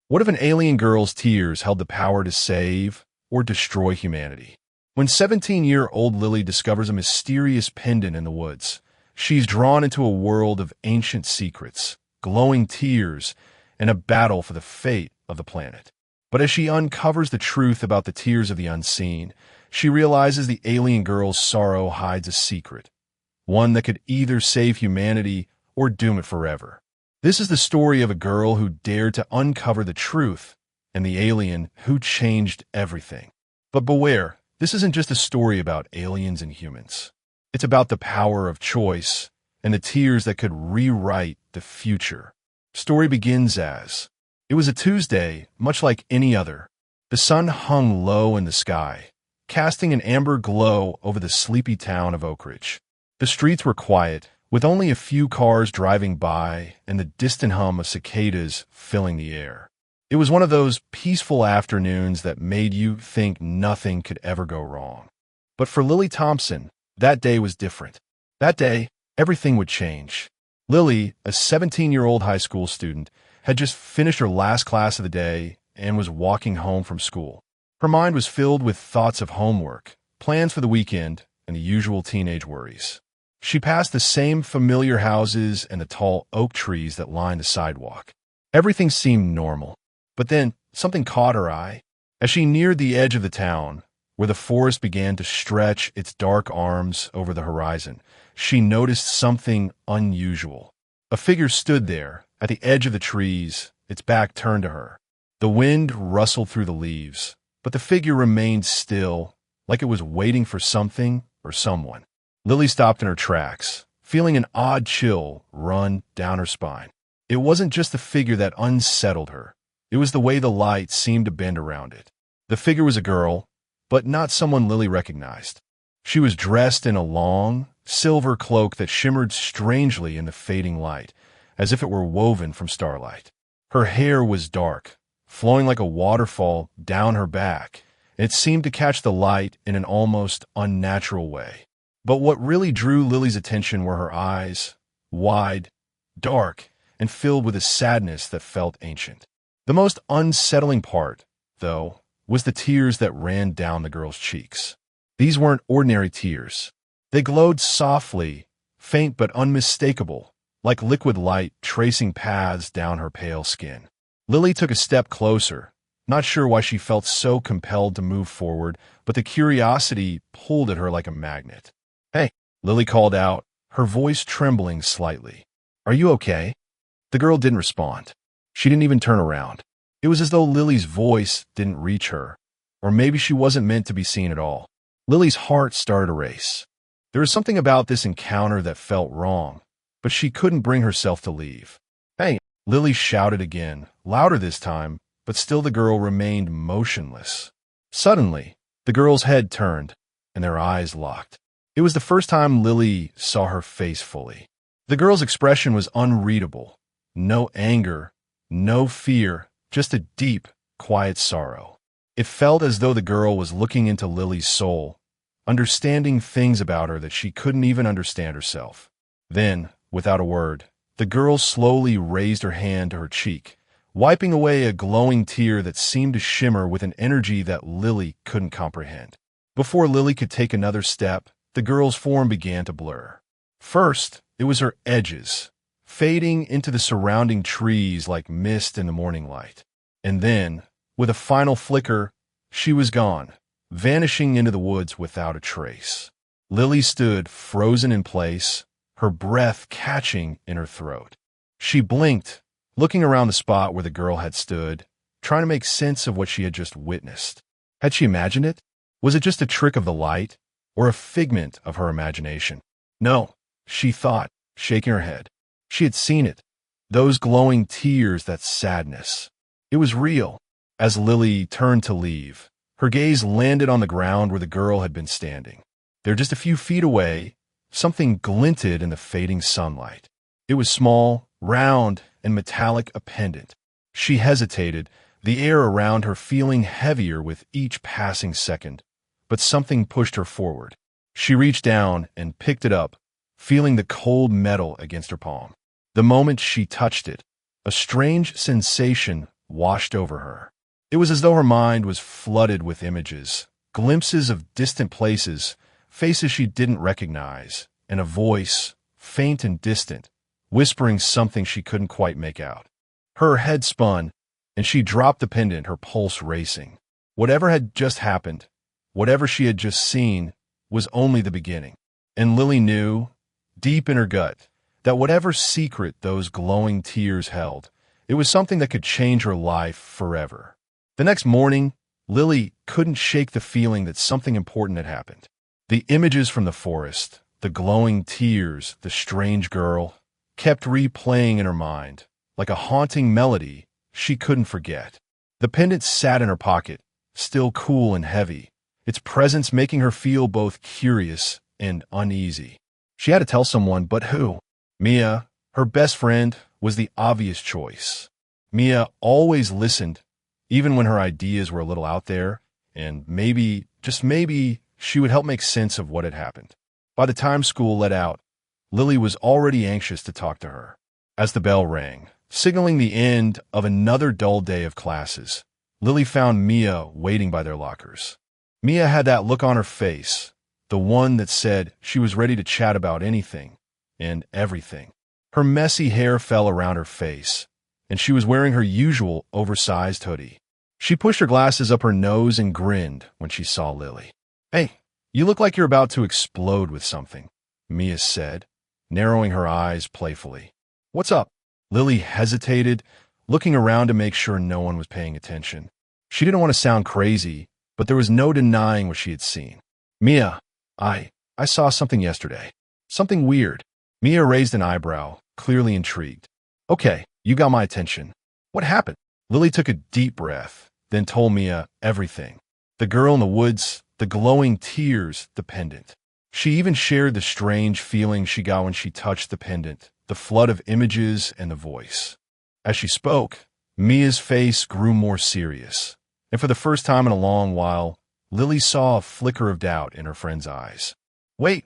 What if an alien girl's tears held the power to save or destroy humanity? When 17-year-old Lily discovers a mysterious pendant in the woods, she's drawn into a world of ancient secrets, glowing tears, and a battle for the fate of the planet. But as she uncovers the truth about the tears of the unseen, she realizes the alien girl's sorrow hides a secret, one that could either save humanity or doom it forever. This is the story of a girl who dared to uncover the truth and the alien who changed everything. But beware, this isn't just a story about aliens and humans. It's about the power of choice and the tears that could rewrite the future. Story begins as, it was a Tuesday, much like any other. The sun hung low in the sky, casting an amber glow over the sleepy town of Oak Ridge. The streets were quiet, with only a few cars driving by and the distant hum of cicadas filling the air. It was one of those peaceful afternoons that made you think nothing could ever go wrong. But for Lily Thompson, that day was different. That day, everything would change. Lily, a 17-year-old high school student, had just finished her last class of the day and was walking home from school. Her mind was filled with thoughts of homework, plans for the weekend, and the usual teenage worries. She passed the same familiar houses and the tall oak trees that lined the sidewalk. Everything seemed normal, but then something caught her eye. As she neared the edge of the town, where the forest began to stretch its dark arms over the horizon, she noticed something unusual. A figure stood there, at the edge of the trees, its back turned to her. The wind rustled through the leaves, but the figure remained still, like it was waiting for something or someone. Lily stopped in her tracks, feeling an odd chill run down her spine. It wasn't just the figure that unsettled her. It was the way the light seemed to bend around it. The figure was a girl, but not someone Lily recognized. She was dressed in a long, silver cloak that shimmered strangely in the fading light, as if it were woven from starlight. Her hair was dark, flowing like a waterfall down her back, and it seemed to catch the light in an almost unnatural way. But what really drew Lily's attention were her eyes, wide, dark, and filled with a sadness that felt ancient. The most unsettling part, though, was the tears that ran down the girl's cheeks. These weren't ordinary tears. They glowed softly, faint but unmistakable, like liquid light tracing paths down her pale skin. Lily took a step closer, not sure why she felt so compelled to move forward, but the curiosity pulled at her like a magnet. "Hey," Lily called out, her voice trembling slightly. "Are you okay?" The girl didn't respond. She didn't even turn around. It was as though Lily's voice didn't reach her, or maybe she wasn't meant to be seen at all. Lily's heart started to race. There was something about this encounter that felt wrong, but she couldn't bring herself to leave. "Hey," Lily shouted again, louder this time, but still the girl remained motionless. Suddenly, the girl's head turned, and their eyes locked. It was the first time Lily saw her face fully. The girl's expression was unreadable. No anger, no fear, just a deep, quiet sorrow. It felt as though the girl was looking into Lily's soul, understanding things about her that she couldn't even understand herself. Then, without a word, the girl slowly raised her hand to her cheek, wiping away a glowing tear that seemed to shimmer with an energy that Lily couldn't comprehend. Before Lily could take another step, the girl's form began to blur. First, it was her edges, fading into the surrounding trees like mist in the morning light. And then, with a final flicker, she was gone, vanishing into the woods without a trace. Lily stood frozen in place, her breath catching in her throat. She blinked, looking around the spot where the girl had stood, trying to make sense of what she had just witnessed. Had she imagined it? Was it just a trick of the light, or a figment of her imagination? No, she thought, shaking her head. She had seen it. Those glowing tears, that sadness. It was real. As Lily turned to leave, her gaze landed on the ground where the girl had been standing. There, just a few feet away, something glinted in the fading sunlight. It was small, round, and metallic, a pendant. She hesitated, the air around her feeling heavier with each passing second, but something pushed her forward. She reached down and picked it up, feeling the cold metal against her palm. The moment she touched it, a strange sensation washed over her. It was as though her mind was flooded with images, glimpses of distant places, faces she didn't recognize, and a voice, faint and distant, whispering something she couldn't quite make out. Her head spun, and she dropped the pendant, her pulse racing. Whatever had just happened, whatever she had just seen, was only the beginning. And Lily knew, deep in her gut, that whatever secret those glowing tears held, it was something that could change her life forever. The next morning, Lily couldn't shake the feeling that something important had happened. The images from the forest, the glowing tears, the strange girl, kept replaying in her mind, like a haunting melody she couldn't forget. The pendant sat in her pocket, still cool and heavy, its presence making her feel both curious and uneasy. She had to tell someone, but who? Mia, her best friend, was the obvious choice. Mia always listened, even when her ideas were a little out there, and maybe, just maybe, she would help make sense of what had happened. By the time school let out, Lily was already anxious to talk to her. As the bell rang, signaling the end of another dull day of classes, Lily found Mia waiting by their lockers. Mia had that look on her face, the one that said she was ready to chat about anything and everything. Her messy hair fell around her face, and she was wearing her usual oversized hoodie. She pushed her glasses up her nose and grinned when she saw Lily. "Hey, you look like you're about to explode with something," Mia said, narrowing her eyes playfully. "What's up?" Lily hesitated, looking around to make sure no one was paying attention. She didn't want to sound crazy, but there was no denying what she had seen. "Mia, I saw something yesterday. Something weird." Mia raised an eyebrow, clearly intrigued. "Okay, you got my attention. What happened?" Lily took a deep breath, then told Mia everything. The girl in the woods, the glowing tears, the pendant. She even shared the strange feeling she got when she touched the pendant, the flood of images and the voice. As she spoke, Mia's face grew more serious, and for the first time in a long while, Lily saw a flicker of doubt in her friend's eyes. Wait,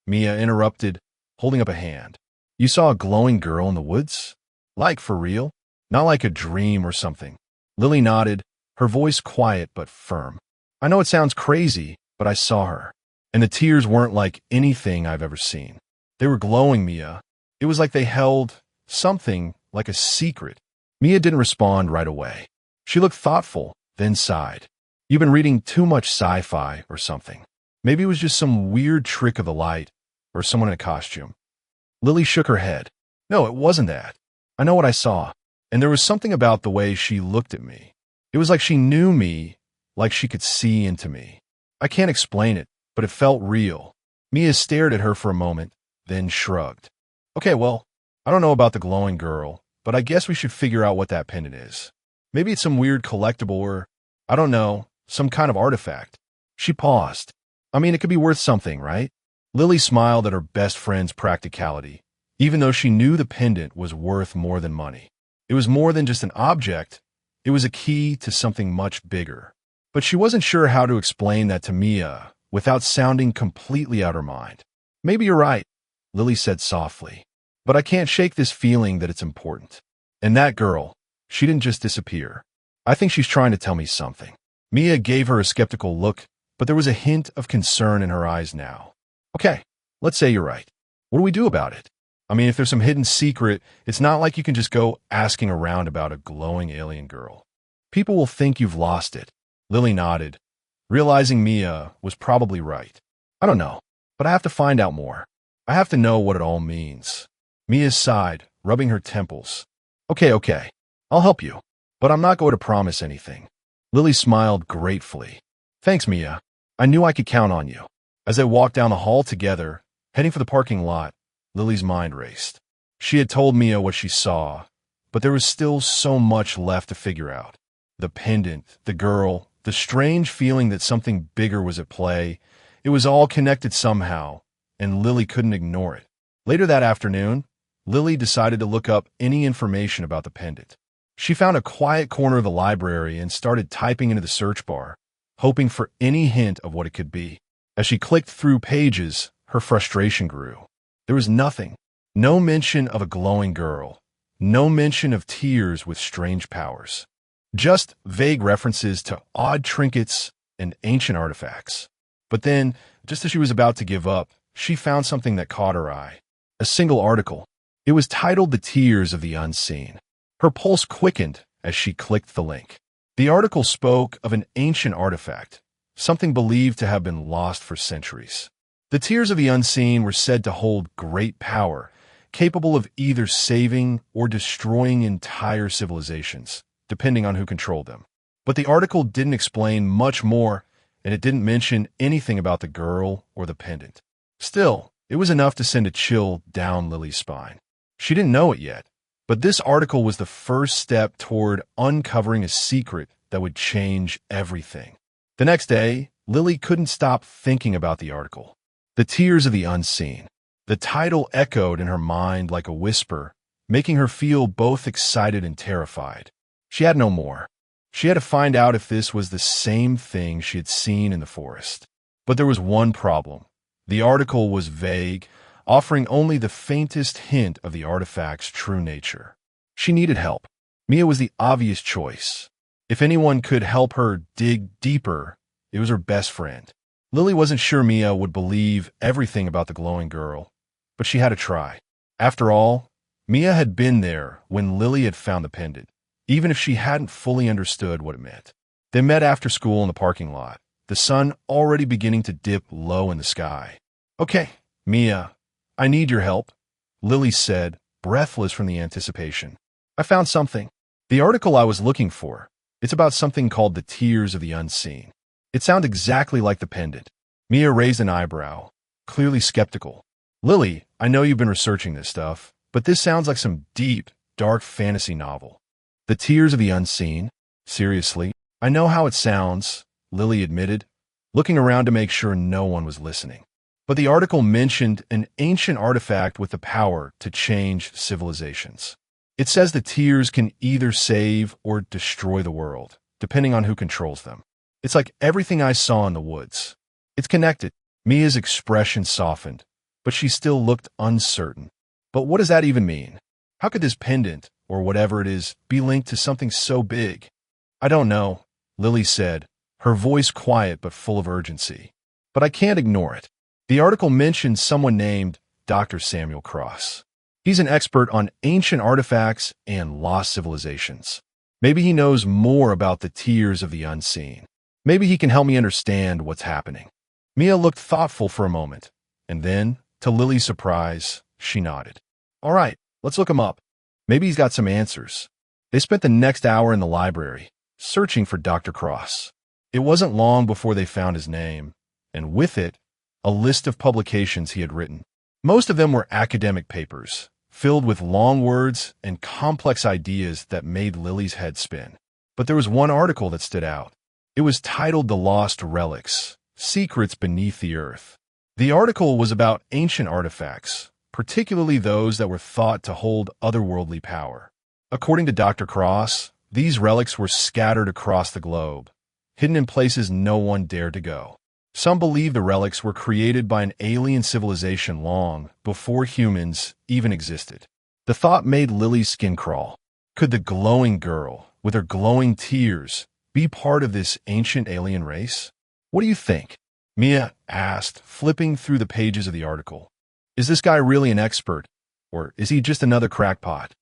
Mia interrupted, holding up a hand. "You saw a glowing girl in the woods? Like for real? Not like a dream or something?" Lily nodded, her voice quiet but firm. "I know it sounds crazy, but I saw her. And the tears weren't like anything I've ever seen. They were glowing, Mia. It was like they held something, like a secret." Mia didn't respond right away. She looked thoughtful, then sighed. "You've been reading too much sci-fi or something. Maybe it was just some weird trick of the light, or someone in a costume." Lily shook her head. "No, it wasn't that. I know what I saw. And there was something about the way she looked at me. It was like she knew me, like she could see into me. I can't explain it, but it felt real." Mia stared at her for a moment, then shrugged. "Okay, well, I don't know about the glowing girl, but I guess we should figure out what that pendant is. Maybe it's some weird collectible or, I don't know, some kind of artifact." She paused. "I mean, it could be worth something, right?" Lily smiled at her best friend's practicality, even though she knew the pendant was worth more than money. It was more than just an object. It was a key to something much bigger. But she wasn't sure how to explain that to Mia without sounding completely out her mind. "Maybe you're right," Lily said softly, "but I can't shake this feeling that it's important. And that girl, she didn't just disappear. I think she's trying to tell me something." Mia gave her a skeptical look, but there was a hint of concern in her eyes now. "Okay, let's say you're right. What do we do about it? I mean, if there's some hidden secret, it's not like you can just go asking around about a glowing alien girl. People will think you've lost it." Lily nodded, realizing Mia was probably right. "I don't know, but I have to find out more. I have to know what it all means." Mia sighed, rubbing her temples. Okay, I'll help you, but I'm not going to promise anything." Lily smiled gratefully. "Thanks, Mia. I knew I could count on you." As they walked down the hall together, heading for the parking lot, Lily's mind raced. She had told Mia what she saw, but there was still so much left to figure out. The pendant, the girl, the strange feeling that something bigger was at play. It was all connected somehow, and Lily couldn't ignore it. Later that afternoon, Lily decided to look up any information about the pendant. She found a quiet corner of the library and started typing into the search bar, hoping for any hint of what it could be. As she clicked through pages, her frustration grew. There was nothing. No mention of a glowing girl. no mention of tears with strange powers. Just vague references to odd trinkets and ancient artifacts. But then, just as she was about to give up, she found something that caught her eye. A single article. It was titled The Tears of the Unseen. Her pulse quickened as she clicked the link. The article spoke of an ancient artifact, something believed to have been lost for centuries. The Tears of the Unseen were said to hold great power, capable of either saving or destroying entire civilizations, depending on who controlled them. But the article didn't explain much more, and it didn't mention anything about the girl or the pendant. Still, it was enough to send a chill down Lily's spine. She didn't know it yet, but this article was the first step toward uncovering a secret that would change everything. The next day, Lily couldn't stop thinking about the article. The Tears of the Unseen. The title echoed in her mind like a whisper, making her feel both excited and terrified. She had no more. She had to find out if this was the same thing she had seen in the forest. But there was one problem. The article was vague, offering only the faintest hint of the artifact's true nature. She needed help. Mia was the obvious choice. If anyone could help her dig deeper, it was her best friend. Lily wasn't sure Mia would believe everything about the glowing girl, but she had to try. After all, Mia had been there when Lily had found the pendant, even if she hadn't fully understood what it meant. They met after school in the parking lot, the sun already beginning to dip low in the sky. "Okay, Mia, I need your help," Lily said, breathless from the anticipation. "I found something. The article I was looking for. It's about something called the Tears of the Unseen. It sounds exactly like the pendant." Mia raised an eyebrow, clearly skeptical. "Lily, I know you've been researching this stuff, but this sounds like some deep, dark fantasy novel. The Tears of the Unseen? Seriously? I know how it sounds," Lily admitted, looking around to make sure no one was listening. But the article mentioned an ancient artifact with the power to change civilizations. It says the tears can either save or destroy the world, depending on who controls them. It's like everything I saw in the woods. It's connected. Mia's expression softened, but she still looked uncertain. But what does that even mean? How could this pendant, or whatever it is, be linked to something so big? "I don't know," Lily said, her voice quiet but full of urgency. "But I can't ignore it." The article mentioned someone named Dr. Samuel Cross. He's an expert on ancient artifacts and lost civilizations. Maybe he knows more about the Tears of the Unseen. Maybe he can help me understand what's happening. Mia looked thoughtful for a moment, and then, to Lily's surprise, she nodded. "All right, let's look him up. Maybe he's got some answers." They spent the next hour in the library, searching for Dr. Cross. It wasn't long before they found his name, and with it, a list of publications he had written. Most of them were academic papers, filled with long words and complex ideas that made Lily's head spin. But there was one article that stood out. It was titled The Lost Relics, Secrets Beneath the Earth. The article was about ancient artifacts, particularly those that were thought to hold otherworldly power. According to Dr. Cross, these relics were scattered across the globe, hidden in places no one dared to go. Some believe the relics were created by an alien civilization long before humans even existed. The thought made Lily's skin crawl. Could the glowing girl, with her glowing tears, be part of this ancient alien race? "What do you think?" Mia asked, flipping through the pages of the article. "Is this guy really an expert, or is he just another crackpot?"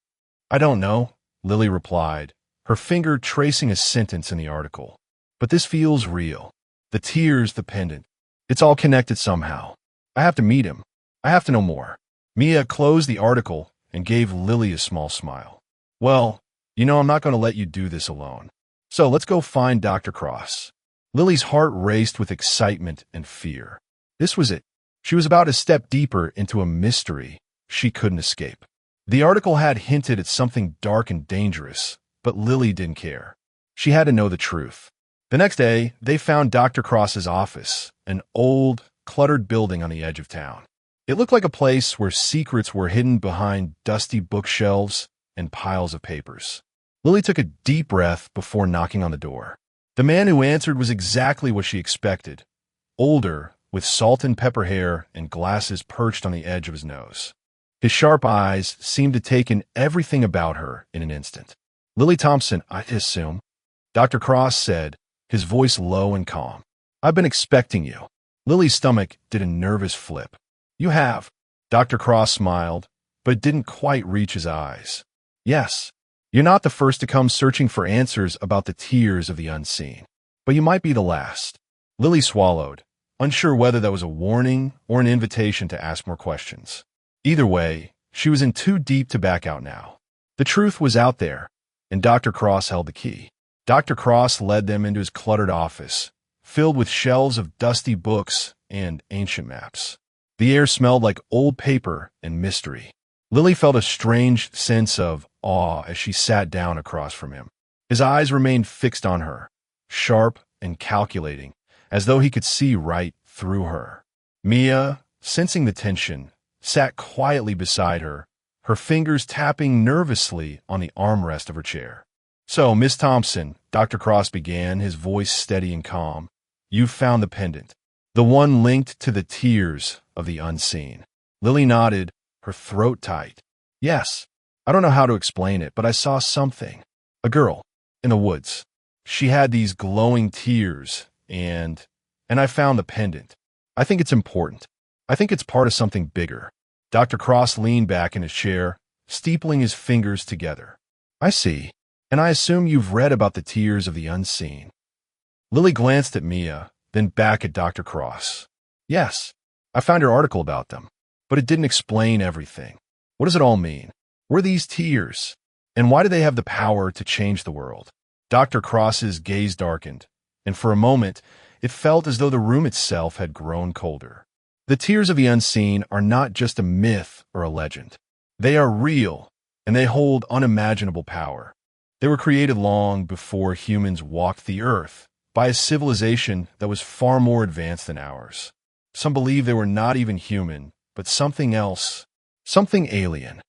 "I don't know," Lily replied, her finger tracing a sentence in the article. "But this feels real. The tears, the pendant. It's all connected somehow. I have to meet him. I have to know more." Mia closed the article and gave Lily a small smile. "Well, I'm not going to let you do this alone. So let's go find Dr. Cross." Lily's heart raced with excitement and fear. This was it. She was about to step deeper into a mystery she couldn't escape. The article had hinted at something dark and dangerous, but Lily didn't care. She had to know the truth. The next day, they found Dr. Cross's office, an old, cluttered building on the edge of town. It looked like a place where secrets were hidden behind dusty bookshelves and piles of papers. Lily took a deep breath before knocking on the door. The man who answered was exactly what she expected. Older, with salt and pepper hair and glasses perched on the edge of his nose. His sharp eyes seemed to take in everything about her in an instant. Lily Thompson, I assume, Dr. Cross said, his voice low and calm. I've been expecting you. Lily's stomach did a nervous flip. You have. Dr. Cross smiled, but didn't quite reach his eyes. Yes, you're not the first to come searching for answers about the tiers of the unseen, but you might be the last. Lily swallowed, unsure whether that was a warning or an invitation to ask more questions. Either way, she was in too deep to back out now. The truth was out there, and Dr. Cross held the key. Dr. Cross led them into his cluttered office, filled with shelves of dusty books and ancient maps. The air smelled like old paper and mystery. Lily felt a strange sense of awe as she sat down across from him. His eyes remained fixed on her, sharp and calculating, as though he could see right through her. Mia, sensing the tension, sat quietly beside her, her fingers tapping nervously on the armrest of her chair. So, Miss Thompson, Dr. Cross began, his voice steady and calm, you've found the pendant, the one linked to the tiers of the unseen. Lily nodded, her throat tight. Yes, I don't know how to explain it, but I saw something. A girl, in the woods. She had these glowing tiers, and I found the pendant. I think it's important. I think it's part of something bigger. Dr. Cross leaned back in his chair, steepling his fingers together. I see, and I assume you've read about the tiers of the unseen. Lily glanced at Mia, then back at Dr. Cross. Yes, I found your article about them, but it didn't explain everything. What does it all mean? What are these tiers? And why do they have the power to change the world? Dr. Cross's gaze darkened, and for a moment, it felt as though the room itself had grown colder. The tiers of the unseen are not just a myth or a legend. They are real, and they hold unimaginable power. They were created long before humans walked the earth, by a civilization that was far more advanced than ours. Some believe they were not even human, but something else, something alien.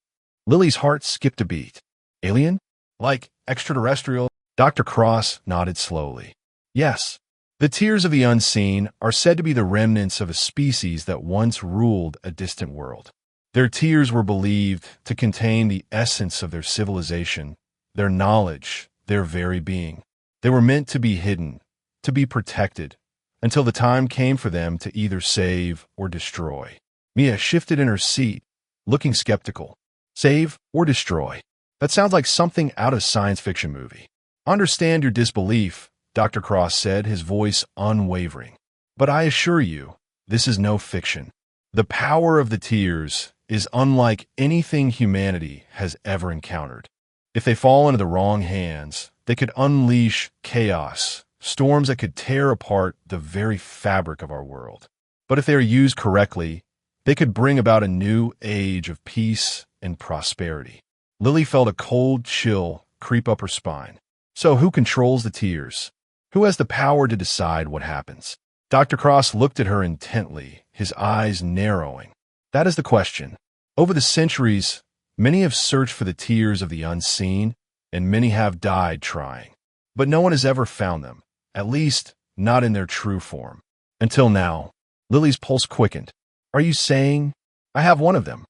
Lily's heart skipped a beat. Alien? Like extraterrestrial? Dr. Cross nodded slowly. Yes, the tiers of the unseen are said to be the remnants of a species that once ruled a distant world. Their tiers were believed to contain the essence of their civilization, their knowledge, their very being. They were meant to be hidden, to be protected, until the time came for them to either save or destroy. Mia shifted in her seat, looking skeptical. Save or destroy? That sounds like something out of a science fiction movie. Understand your disbelief, Dr. Cross said, his voice unwavering. But I assure you, this is no fiction. The power of the tiers is unlike anything humanity has ever encountered. If they fall into the wrong hands, they could unleash chaos, storms that could tear apart the very fabric of our world. But if they are used correctly, they could bring about a new age of peace and prosperity. Lily felt a cold chill creep up her spine. So who controls the tiers? Who has the power to decide what happens? Dr. Cross looked at her intently, his eyes narrowing. That is the question. Over the centuries, many have searched for the tiers of the unseen, and many have died trying. But no one has ever found them, at least not in their true form. Until now. Lily's pulse quickened. Are you saying I have one of them?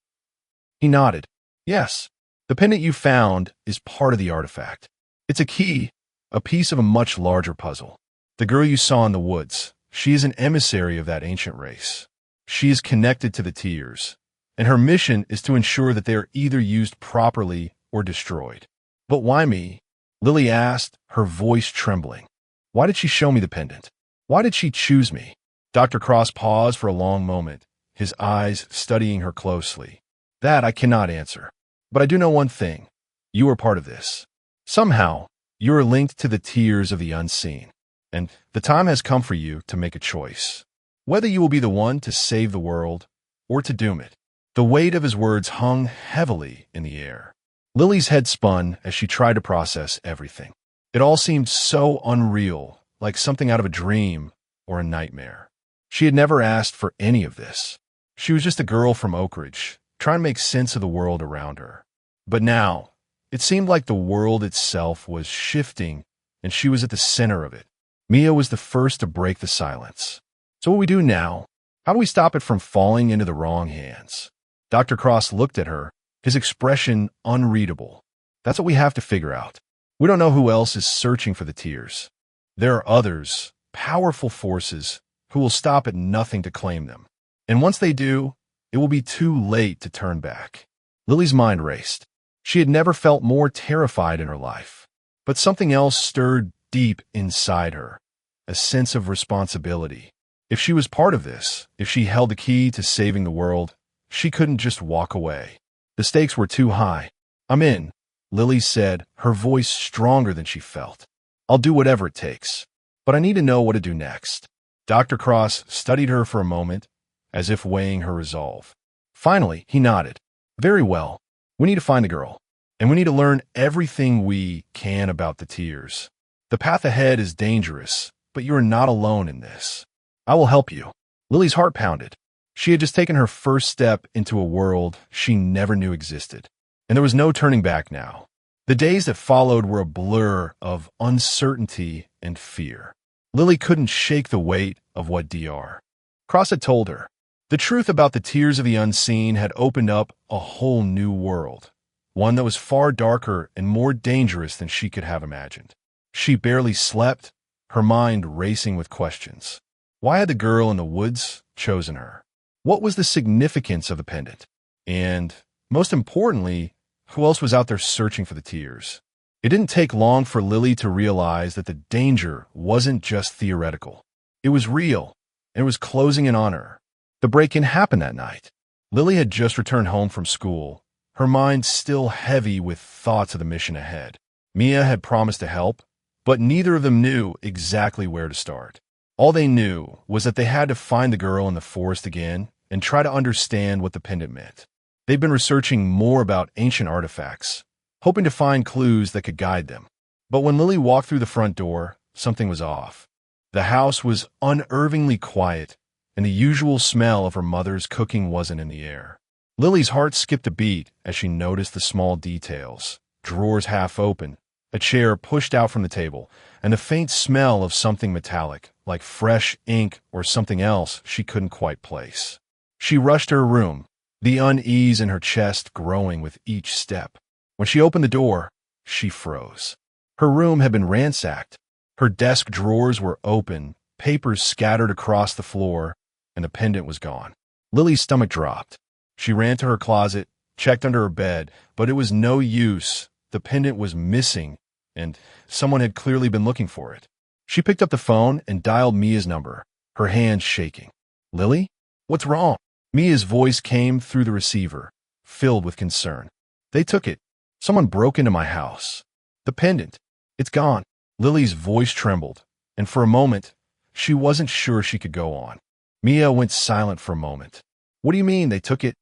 He nodded. Yes, the pendant you found is part of the artifact. It's a key, a piece of a much larger puzzle. The girl you saw in the woods, she is an emissary of that ancient race. She is connected to the tiers, and her mission is to ensure that they are either used properly or destroyed. But why me? Lily asked, her voice trembling. Why did she show me the pendant? Why did she choose me? Dr. Cross paused for a long moment, his eyes studying her closely. That I cannot answer. But I do know one thing. You are part of this. Somehow, you are linked to the tiers of the unseen, and the time has come for you to make a choice. Whether you will be the one to save the world or to doom it. The weight of his words hung heavily in the air. Lily's head spun as she tried to process everything. It all seemed so unreal, like something out of a dream or a nightmare. She had never asked for any of this. She was just a girl from Oak Ridge, trying to make sense of the world around her. But now, it seemed like the world itself was shifting, and she was at the center of it. Mia was the first to break the silence. So what do we do now? How do we stop it from falling into the wrong hands? Dr. Cross looked at her, his expression unreadable. That's what we have to figure out. We don't know who else is searching for the tears. There are others, powerful forces, who will stop at nothing to claim them. And once they do, it will be too late to turn back. Lily's mind raced. She had never felt more terrified in her life. But something else stirred deep inside her, a sense of responsibility. If she was part of this, if she held the key to saving the world, she couldn't just walk away. The stakes were too high. "I'm in," Lily said, her voice stronger than she felt. "I'll do whatever it takes. But I need to know what to do next." Dr. Cross studied her for a moment, as if weighing her resolve. Finally, he nodded. "Very well. We need to find the girl, and we need to learn everything we can about the tears. The path ahead is dangerous, but you are not alone in this. I will help you." Lily's heart pounded. She had just taken her first step into a world she never knew existed, and there was no turning back now. The days that followed were a blur of uncertainty and fear. Lily couldn't shake the weight of what Dr. Cross had told her. The truth about the tears of the unseen had opened up a whole new world, one that was far darker and more dangerous than she could have imagined. She barely slept, her mind racing with questions. Why had the girl in the woods chosen her? What was the significance of the pendant? And, most importantly, who else was out there searching for the tears? It didn't take long for Lily to realize that the danger wasn't just theoretical. It was real, and it was closing in on her. The break-in happened that night. Lily had just returned home from school, her mind still heavy with thoughts of the mission ahead. Mia had promised to help, but neither of them knew exactly where to start. All they knew was that they had to find the girl in the forest again and try to understand what the pendant meant. They'd been researching more about ancient artifacts, hoping to find clues that could guide them. But when Lily walked through the front door, something was off. The house was unnervingly quiet, and the usual smell of her mother's cooking wasn't in the air. Lily's heart skipped a beat as she noticed the small details: drawers half open, a chair pushed out from the table, and the faint smell of something metallic, like fresh ink or something else she couldn't quite place. She rushed to her room, the unease in her chest growing with each step. When she opened the door, she froze. Her room had been ransacked. Her desk drawers were open, papers scattered across the floor, and the pendant was gone. Lily's stomach dropped. She ran to her closet, checked under her bed, but it was no use. The pendant was missing, and someone had clearly been looking for it. She picked up the phone and dialed Mia's number, her hands shaking. "Lily? What's wrong?" Mia's voice came through the receiver, filled with concern. "They took it. Someone broke into my house. The pendant. It's gone." Lily's voice trembled, and for a moment, she wasn't sure she could go on. Mia went silent for a moment. "What do you mean they took it?"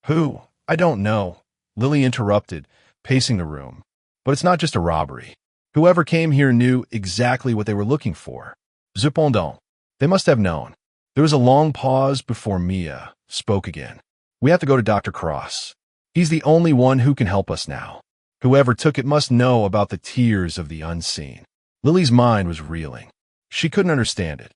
"Who? I don't know," Lily interrupted, pacing the room. "But it's not just a robbery. Whoever came here knew exactly what they were looking for. Cependant, they must have known." There was a long pause before Mia spoke again. "We have to go to Dr. Cross. He's the only one who can help us now. Whoever took it must know about the tears of the unseen." Lily's mind was reeling. She couldn't understand it.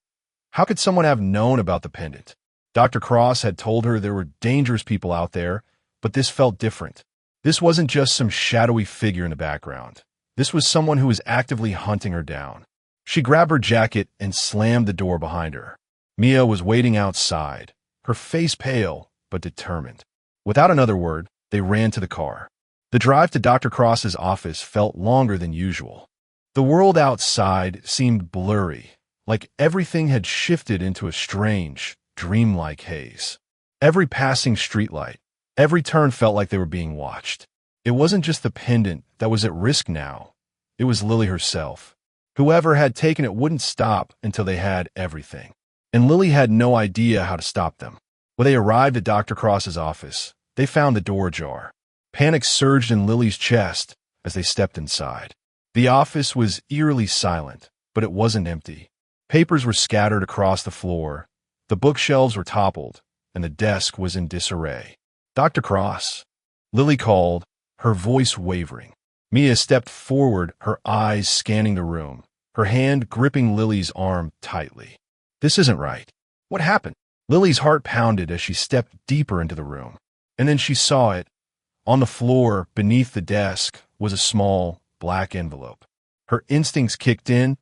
How could someone have known about the pendant? Dr. Cross had told her there were dangerous people out there, but this felt different. This wasn't just some shadowy figure in the background. This was someone who was actively hunting her down. She grabbed her jacket and slammed the door behind her. Mia was waiting outside, her face pale but determined. Without another word, they ran to the car. The drive to Dr. Cross's office felt longer than usual. The world outside seemed blurry, like everything had shifted into a strange, dreamlike haze. Every passing streetlight, every turn felt like they were being watched. It wasn't just the pendant that was at risk now. It was Lily herself. Whoever had taken it wouldn't stop until they had everything. And Lily had no idea how to stop them. When they arrived at Dr. Cross's office, they found the door ajar. Panic surged in Lily's chest as they stepped inside. The office was eerily silent, but it wasn't empty. Papers were scattered across the floor, the bookshelves were toppled, and the desk was in disarray. "Dr. Cross," Lily called, her voice wavering. Mia stepped forward, her eyes scanning the room, her hand gripping Lily's arm tightly. "This isn't right. What happened?" Lily's heart pounded as she stepped deeper into the room. And then she saw it. On the floor, beneath the desk, was a small, black envelope. Her instincts kicked in,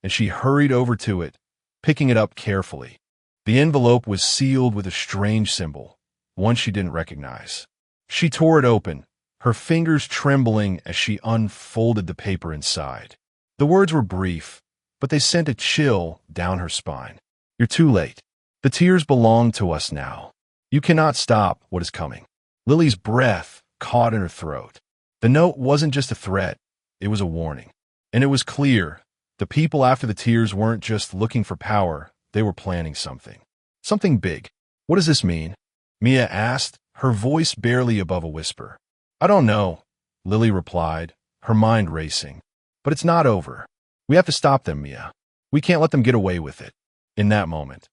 and she hurried over to it, picking it up carefully. The envelope was sealed with a strange symbol, one she didn't recognize. She tore it open, her fingers trembling as she unfolded the paper inside. The words were brief, but they sent a chill down her spine. You're too late. The tears belong to us now. You cannot stop what is coming. Lily's breath caught in her throat. The note wasn't just a threat, it was a warning. And it was clear, the people after the tears weren't just looking for power, they were planning something. Something big. What does this mean? Mia asked, her voice barely above a whisper. I don't know, Lily replied, her mind racing. But it's not over. We have to stop them, Mia. We can't let them get away with it. In that moment,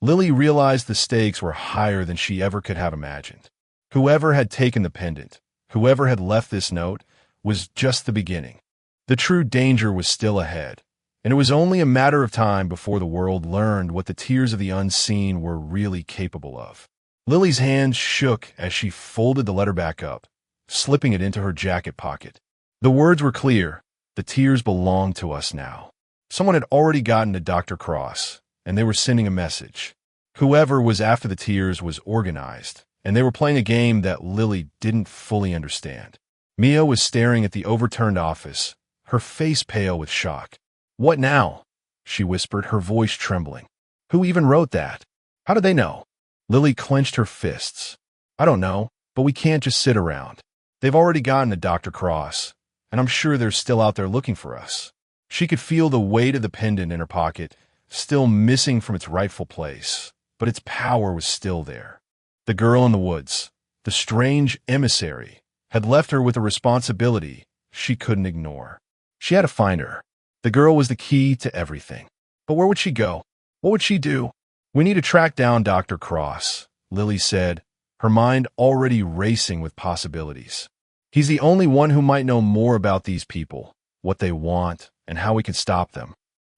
Lily realized the stakes were higher than she ever could have imagined. Whoever had taken the pendant, whoever had left this note, was just the beginning. The true danger was still ahead, and it was only a matter of time before the world learned what the tears of the unseen were really capable of. Lily's hands shook as she folded the letter back up, slipping it into her jacket pocket. The words were clear. The tears belong to us now. Someone had already gotten to Dr. Cross, and they were sending a message. Whoever was after the tears was organized, and they were playing a game that Lily didn't fully understand. Mia was staring at the overturned office, her face pale with shock. What now? She whispered, her voice trembling. Who even wrote that? How did they know? Lily clenched her fists. I don't know, but we can't just sit around. They've already gotten to Dr. Cross, and I'm sure they're still out there looking for us. She could feel the weight of the pendant in her pocket, still missing from its rightful place, but its power was still there. The girl in the woods, the strange emissary, had left her with a responsibility she couldn't ignore. She had to find her. The girl was the key to everything. But where would she go? What would she do? We need to track down Dr. Cross, Lily said, her mind already racing with possibilities. He's the only one who might know more about these people, what they want, and how we can stop them.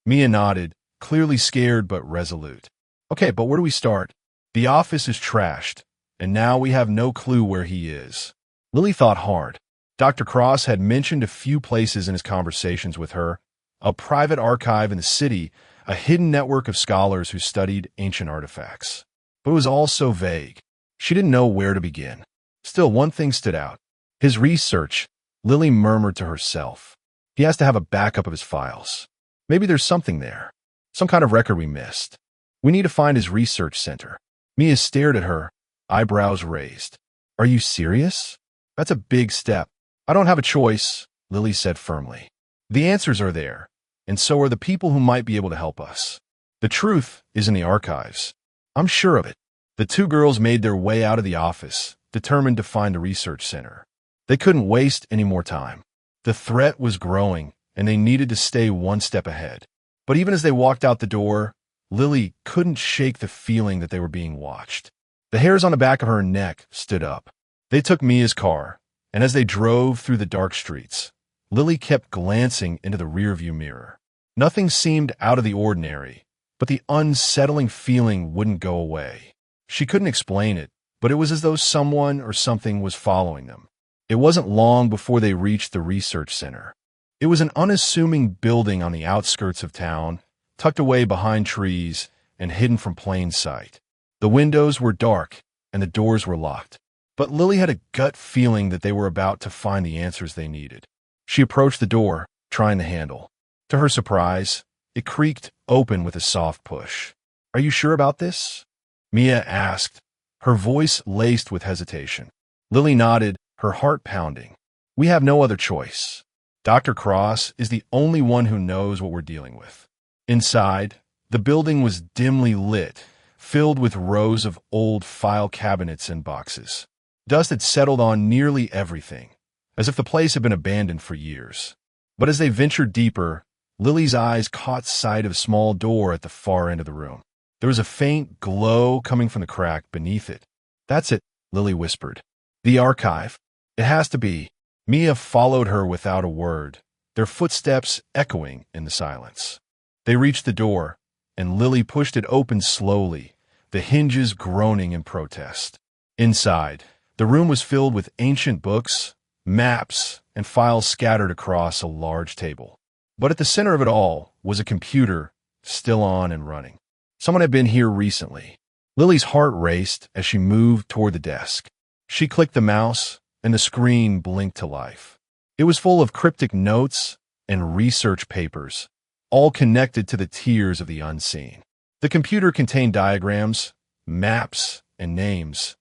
Mia nodded, clearly scared but resolute. Okay, but where do we start? The office is trashed, and now we have no clue where he is. Lily thought hard. Dr. Cross had mentioned a few places in his conversations with her, a private archive in the city, a hidden network of scholars who studied ancient artifacts. But it was all so vague. She didn't know where to begin. Still, one thing stood out. His research, Lily murmured to herself. He has to have a backup of his files. Maybe there's something there. Some kind of record we missed. We need to find his research center. Mia stared at her, eyebrows raised. Are you serious? That's a big step. I don't have a choice, Lily said firmly. The answers are there, and so are the people who might be able to help us. The truth is in the archives. I'm sure of it. The two girls made their way out of the office, determined to find the research center. They couldn't waste any more time. The threat was growing, and they needed to stay one step ahead. But even as they walked out the door, Lily couldn't shake the feeling that they were being watched. The hairs on the back of her neck stood up. They took Mia's car, and as they drove through the dark streets, Lily kept glancing into the rearview mirror. Nothing seemed out of the ordinary, but the unsettling feeling wouldn't go away. She couldn't explain it, but it was as though someone or something was following them. It wasn't long before they reached the research center. It was an unassuming building on the outskirts of town, tucked away behind trees and hidden from plain sight. The windows were dark and the doors were locked, but Lily had a gut feeling that they were about to find the answers they needed. She approached the door, trying the handle. To her surprise, it creaked open with a soft push. Are you sure about this? Mia asked, her voice laced with hesitation. Lily nodded, her heart pounding. We have no other choice. Dr. Cross is the only one who knows what we're dealing with. Inside, the building was dimly lit, filled with rows of old file cabinets and boxes. Dust had settled on nearly everything, as if the place had been abandoned for years. But as they ventured deeper, Lily's eyes caught sight of a small door at the far end of the room. There was a faint glow coming from the crack beneath it. That's it, Lily whispered. The archive. It has to be. Mia followed her without a word, their footsteps echoing in the silence. They reached the door, and Lily pushed it open slowly, the hinges groaning in protest. Inside, The room was filled with ancient books, maps, and files scattered across a large table. But at the center of it all was a computer, still on and running. Someone had been here recently. Lily's heart raced as she moved toward the desk. She clicked the mouse, and the screen blinked to life. It was full of cryptic notes and research papers, all connected to the tiers of the unseen. The computer contained diagrams, maps, and names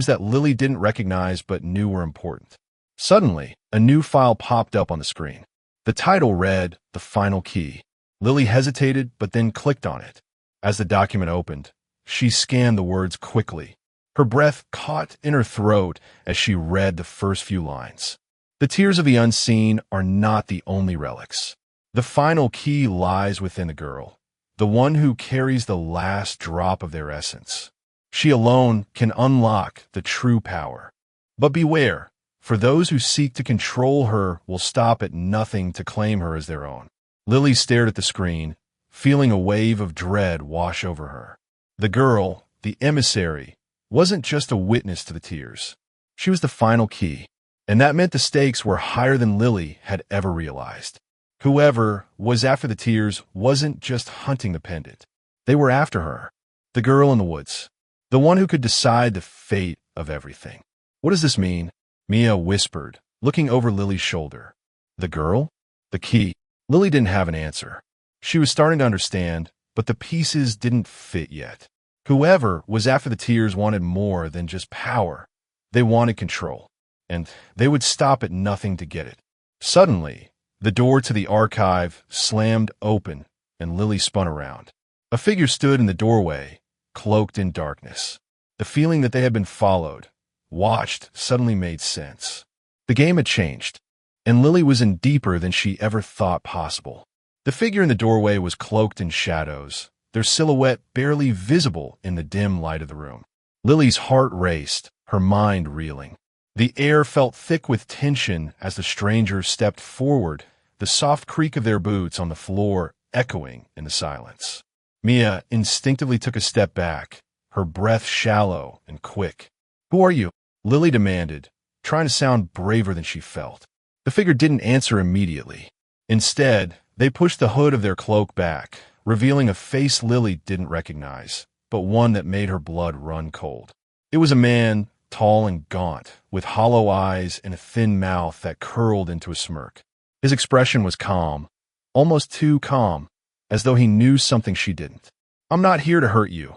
that Lily didn't recognize but knew were important. Suddenly, a new file popped up on the screen. The title read, "The Final Key." Lily hesitated but then clicked on it. As the document opened, she scanned the words quickly. Her breath caught in her throat as she read the first few lines. The tiers of the unseen are not the only relics. The final key lies within the girl, the one who carries the last drop of their essence. She alone can unlock the true power. But beware, for those who seek to control her will stop at nothing to claim her as their own. Lily stared at the screen, feeling a wave of dread wash over her. The girl, the emissary, wasn't just a witness to the tiers. She was the final key, and that meant the stakes were higher than Lily had ever realized. Whoever was after the tiers wasn't just hunting the pendant. They were after her, the girl in the woods, the one who could decide the fate of everything. "What does this mean?" Mia whispered, looking over Lily's shoulder. The girl? The key? Lily didn't have an answer. She was starting to understand, but the pieces didn't fit yet. Whoever was after the tiers wanted more than just power. They wanted control, and they would stop at nothing to get it. Suddenly, the door to the archive slammed open, and Lily spun around. A figure stood in the doorway, cloaked in darkness. The feeling that they had been followed, watched, suddenly made sense. The game had changed, and Lily was in deeper than she ever thought possible. The figure in the doorway was cloaked in shadows, their silhouette barely visible in the dim light of the room. Lily's heart raced, her mind reeling. The air felt thick with tension as the stranger stepped forward, the soft creak of their boots on the floor echoing in the silence. Mia instinctively took a step back, her breath shallow and quick. "Who are you?" Lily demanded, trying to sound braver than she felt. The figure didn't answer immediately. Instead, they pushed the hood of their cloak back, revealing a face Lily didn't recognize, but one that made her blood run cold. It was a man, tall and gaunt, with hollow eyes and a thin mouth that curled into a smirk. His expression was calm, almost too calm, as though he knew something she didn't. "I'm not here to hurt you,"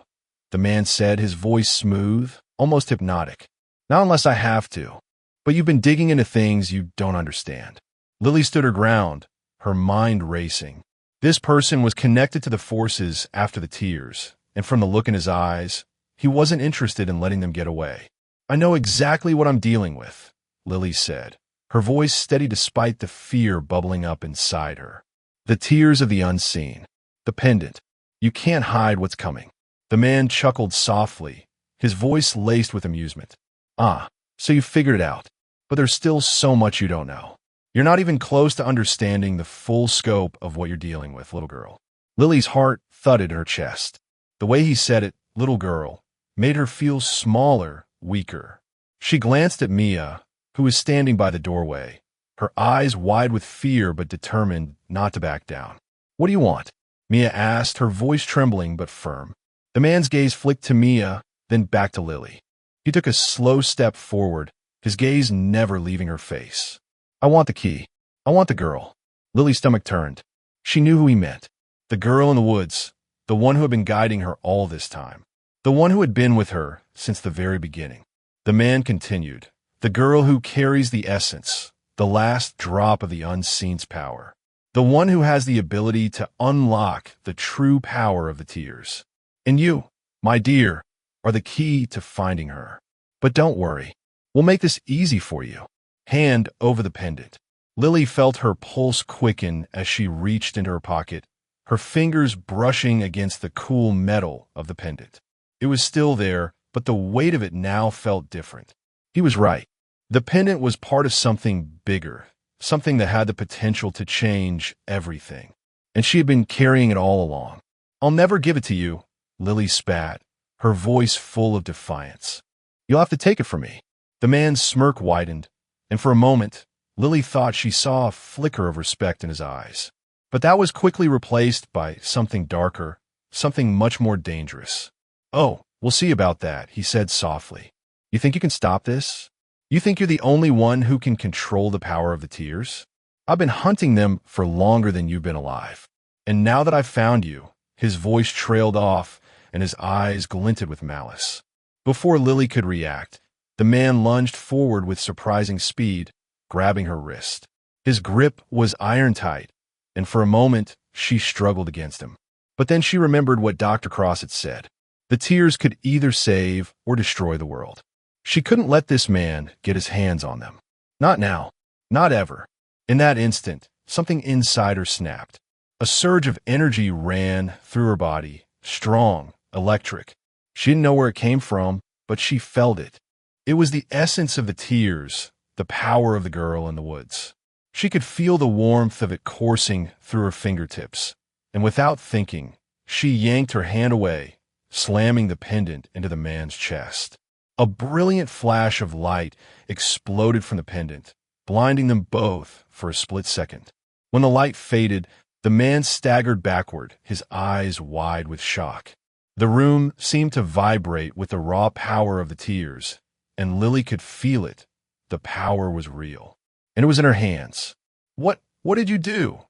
the man said, his voice smooth, almost hypnotic. "Not unless I have to. But you've been digging into things you don't understand." Lily stood her ground, her mind racing. This person was connected to the forces after the tiers, and from the look in his eyes, he wasn't interested in letting them get away. "I know exactly what I'm dealing with," Lily said, her voice steady despite the fear bubbling up inside her. "The tiers of the unseen. The pendant. You can't hide what's coming." The man chuckled softly, his voice laced with amusement. "Ah, so you figured it out. But there's still so much you don't know. You're not even close to understanding the full scope of what you're dealing with, little girl." Lily's heart thudded in her chest. The way he said it, "little girl," made her feel smaller, weaker. She glanced at Mia, who was standing by the doorway, her eyes wide with fear but determined not to back down. "What do you want?" Mia asked, her voice trembling but firm. The man's gaze flicked to Mia, then back to Lily. He took a slow step forward, his gaze never leaving her face. "I want the key. I want the girl." Lily's stomach turned. She knew who he meant. The girl in the woods, the one who had been guiding her all this time. The one who had been with her since the very beginning. The man continued. "The girl who carries the essence, the last drop of the unseen's power. The one who has the ability to unlock the true power of the tiers. And you, my dear, are the key to finding her. But don't worry. We'll make this easy for you." Hand over the pendant. Lily felt her pulse quicken as she reached into her pocket, her fingers brushing against the cool metal of the pendant. It was still there, but the weight of it now felt different. He was right. The pendant was part of something bigger, something that had the potential to change everything. And she had been carrying it all along. "I'll never give it to you," Lily spat, her voice full of defiance. "You'll have to take it from me." The man's smirk widened, and for a moment, Lily thought she saw a flicker of respect in his eyes. But that was quickly replaced by something darker, something much more dangerous. "Oh, we'll see about that," he said softly. "You think you can stop this? You think you're the only one who can control the power of the tears? I've been hunting them for longer than you've been alive. And now that I've found you," his voice trailed off and his eyes glinted with malice. Before Lily could react, the man lunged forward with surprising speed, grabbing her wrist. His grip was iron-tight, and for a moment, she struggled against him. But then she remembered what Dr. Cross had said. The tears could either save or destroy the world. She couldn't let this man get his hands on them. Not now. Not ever. In that instant, something inside her snapped. A surge of energy ran through her body, strong, electric. She didn't know where it came from, but she felt it. It was the essence of the tears, the power of the girl in the woods. She could feel the warmth of it coursing through her fingertips, and without thinking, she yanked her hand away, slamming the pendant into the man's chest. A brilliant flash of light exploded from the pendant, blinding them both for a split second. When the light faded, the man staggered backward, his eyes wide with shock. The room seemed to vibrate with the raw power of the tears, and Lily could feel it. The power was real, and it was in her hands. What did you do?"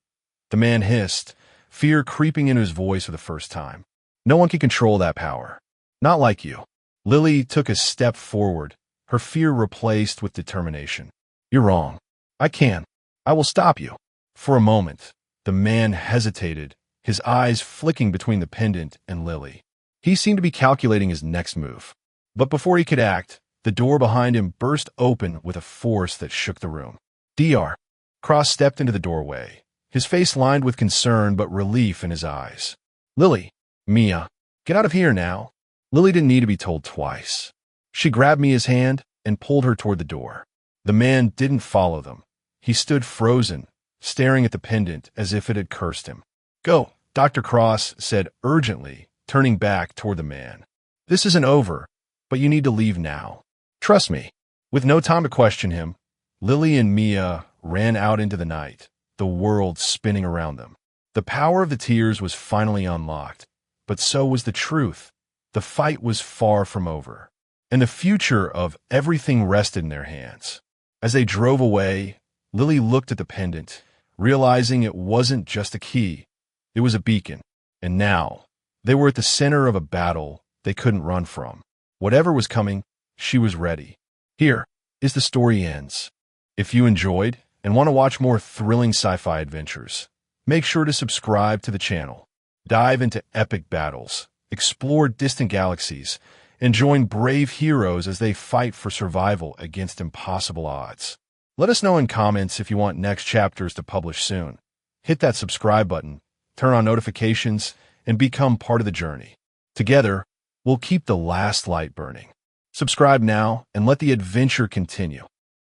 the man hissed, fear creeping into his voice for the first time. "No one can control that power. Not like you." Lily took a step forward, her fear replaced with determination. "You're wrong. I can. I will stop you." For a moment, the man hesitated, his eyes flicking between the pendant and Lily. He seemed to be calculating his next move. But before he could act, the door behind him burst open with a force that shook the room. Dr. Cross stepped into the doorway, his face lined with concern but relief in his eyes. "Lily, Mia, get out of here now." Lily didn't need to be told twice. She grabbed Mia's hand and pulled her toward the door. The man didn't follow them. He stood frozen, staring at the pendant as if it had cursed him. "Go," Dr. Cross said urgently, turning back toward the man. "This isn't over, but you need to leave now. Trust me." With no time to question him, Lily and Mia ran out into the night, the world spinning around them. The power of the tears was finally unlocked, but so was the truth. The fight was far from over, and the future of everything rested in their hands. As they drove away, Lily looked at the pendant, realizing it wasn't just a key, it was a beacon. And now, they were at the center of a battle they couldn't run from. Whatever was coming, she was ready. Here is The Story Ends. If you enjoyed and want to watch more thrilling sci-fi adventures, make sure to subscribe to the channel. Dive into epic battles, explore distant galaxies, and join brave heroes as they fight for survival against impossible odds. Let us know in comments if you want next chapters to publish soon. Hit that subscribe button, turn on notifications, and become part of the journey. Together, we'll keep the last light burning. Subscribe now and let the adventure continue.